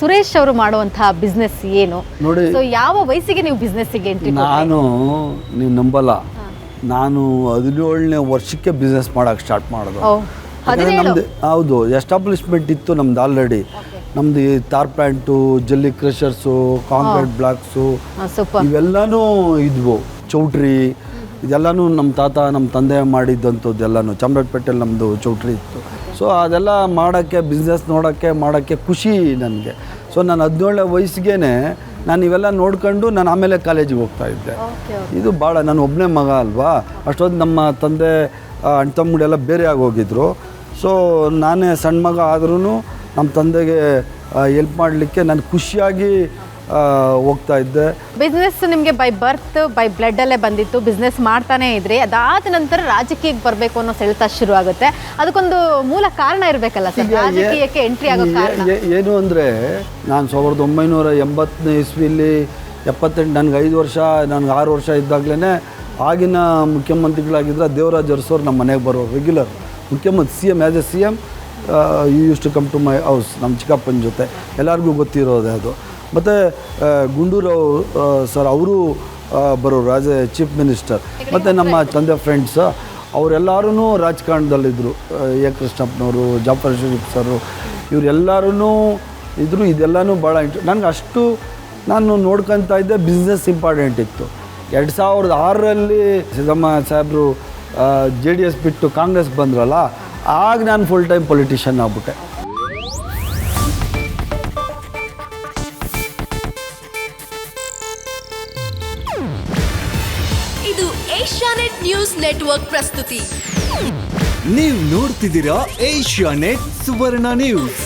ಸುರೇಶ್ ಅವರು ಮಾಡುವಂತಹ ಬಿಸ್ನೆಸ್ ಏನು ನೋಡಿ, ಸೊ ಯಾವ ವಯಸ್ಸಿಗೆ ನೀವು ಬಿಸ್ನೆಸ್ಸಿಗೆ ಎಂಟ್ರಿ ನೀವು ನಂಬಲ್ಲ, ನಾನು 17ನೇ ವರ್ಷಕ್ಕೆ ಬಿಸ್ನೆಸ್ ಮಾಡೋಕ್ಕೆ ಸ್ಟಾರ್ಟ್ ಮಾಡೋದು. ಯಾಕಂದರೆ ನಮ್ಮದು ಹೌದು ಎಸ್ಟಾಬ್ಲಿಷ್ಮೆಂಟ್ ಇತ್ತು ನಮ್ದು ಆಲ್ರೆಡಿ. ನಮ್ಮದು ಈ ತಾರ್ ಪ್ಯಾಂಟು, ಜಲ್ಲಿ ಕ್ರಷರ್ಸು, ಕಾಂಕ್ರೀಟ್ ಬ್ಲಾಕ್ಸು ಇವೆಲ್ಲನೂ ಇದ್ವು, ಚೌಟ್ರಿ ಇದೆಲ್ಲನೂ ನಮ್ಮ ತಾತ ನಮ್ಮ ತಂದೆ ಮಾಡಿದ್ದಂಥದ್ದು ಎಲ್ಲನೂ. ಚಾಮರಾಜಪೇಟೆಯಲ್ಲಿ ನಮ್ಮದು ಚೌಟ್ರಿ ಇತ್ತು. ಸೊ ಅದೆಲ್ಲ ಮಾಡೋಕ್ಕೆ ಬಿಸ್ನೆಸ್ ಮಾಡೋಕ್ಕೆ ಖುಷಿ ನನಗೆ. ಸೊ ನಾನು 17ನೇ ವಯಸ್ಸಿಗೆ ನಾನು ಇವೆಲ್ಲ ನೋಡ್ಕೊಂಡು ನಾನು ಆಮೇಲೆ ಕಾಲೇಜಿಗೆ ಹೋಗ್ತಾಯಿದ್ದೆ. ಇದು ಭಾಳ, ನಾನು ಒಬ್ಬನೇ ಮಗ ಅಲ್ವಾ, ಅಷ್ಟೊಂದು ನಮ್ಮ ತಂದೆ ಅಣ್ಣ ತಮ್ಮಗಳೆಲ್ಲ ಬೇರೆ ಆಗೋಗಿದ್ರು. ಸೊ ನಾನೇ ಸಣ್ಣ ಮಗ ಆದ್ರೂ ನಮ್ಮ ತಂದೆಗೆ ಹೆಲ್ಪ್ ಮಾಡಲಿಕ್ಕೆ ನಾನು ಖುಷಿಯಾಗಿ ಹೋಗ್ತಾ ಇದ್ದೆ. ಬಿಸ್ನೆಸ್ ನಿಮಗೆ ಬೈ ಬರ್ತ್ ಬೈ ಬ್ಲಡ್ಡಲ್ಲೇ ಬಂದಿತ್ತು, ಬಿಸ್ನೆಸ್ ಮಾಡ್ತಾನೇ ಇದ್ರಿ. ಅದಾದ ನಂತರ ರಾಜಕೀಯಕ್ಕೆ ಬರಬೇಕು ಅನ್ನೋ ಸೆಳೆತ ಶುರು ಆಗುತ್ತೆ. ಅದಕ್ಕೊಂದು ಮೂಲ ಕಾರಣ ಇರಬೇಕಲ್ಲ ಸರ್, ರಾಜಕೀಯಕ್ಕೆ ಎಂಟ್ರಿ ಆಗೋ ಕಾರಣ ಏನು ಅಂದರೆ, ನಾನು 1980ನೇ ಇಸ್ವಿಲಿ 78 ನನಗೆ 5 ವರ್ಷ, ನನಗೆ 6 ವರ್ಷ ಇದ್ದಾಗಲೇ ಆಗಿನ ಮುಖ್ಯಮಂತ್ರಿಗಳಾಗಿದ್ದರೆ ದೇವರಾಜ್ ಅರಸೋರು ನಮ್ಮ ಮನೆಗೆ ಬರೋರು ರೆಗ್ಯುಲರ್. ಮುಖ್ಯಮಂತ್ರಿ CM as a CM used to come to my house, ನಮ್ಮ ಚಿಕ್ಕಪ್ಪನ ಜೊತೆ ಎಲ್ಲರಿಗೂ ಗೊತ್ತಿರೋದೆ ಅದು. ಮತ್ತು ಗುಂಡೂರು ಸರ್ ಅವರು ಬರೋರು ಆ್ಯಸ್ ಎ ಚೀಫ್ ಮಿನಿಸ್ಟರ್. ಮತ್ತು ನಮ್ಮ ತಂದೆ ಫ್ರೆಂಡ್ಸ್ ಅವರೆಲ್ಲರೂ ರಾಜಕಾರಣದಲ್ಲಿದ್ದರು. ಎ ಕೃಷ್ಣಪ್ಪನವರು, ಜಾಫರ್ ಶರೀಫ್ ಸರು, ಇವರೆಲ್ಲರೂ ಇದ್ದರು. ಇದೆಲ್ಲನೂ ಭಾಳ ನನಗೆ ಅಷ್ಟು ನಾನು ನೋಡ್ಕೊತಾ ಇದ್ದೆ. ಬಿಸ್ನೆಸ್ ಇಂಪಾರ್ಟೆಂಟ್ ಇತ್ತು. 2006ರಲ್ಲಿ ಸಿದ್ದಮ್ಮ ಸಾಹೇಬರು JDS ಬಿಟ್ಟು ಕಾಂಗ್ರೆಸ್ ಬಂದ್ರಲ್ಲ, ಆಗ ನಾನು ಫುಲ್ ಟೈಮ್ ಪೊಲಿಟಿಷಿಯನ್ ಆಗ್ಬಿಟ್ಟೆ. ಇದು ಏಷ್ಯಾನೆಟ್ ನ್ಯೂಸ್ ನೆಟ್ವರ್ಕ್ ಪ್ರಸ್ತುತಿ. ನೀವು ನೋಡ್ತಿದ್ದೀರಾ ಏಷ್ಯಾನೆಟ್ ಸುವರ್ಣ ನ್ಯೂಸ್.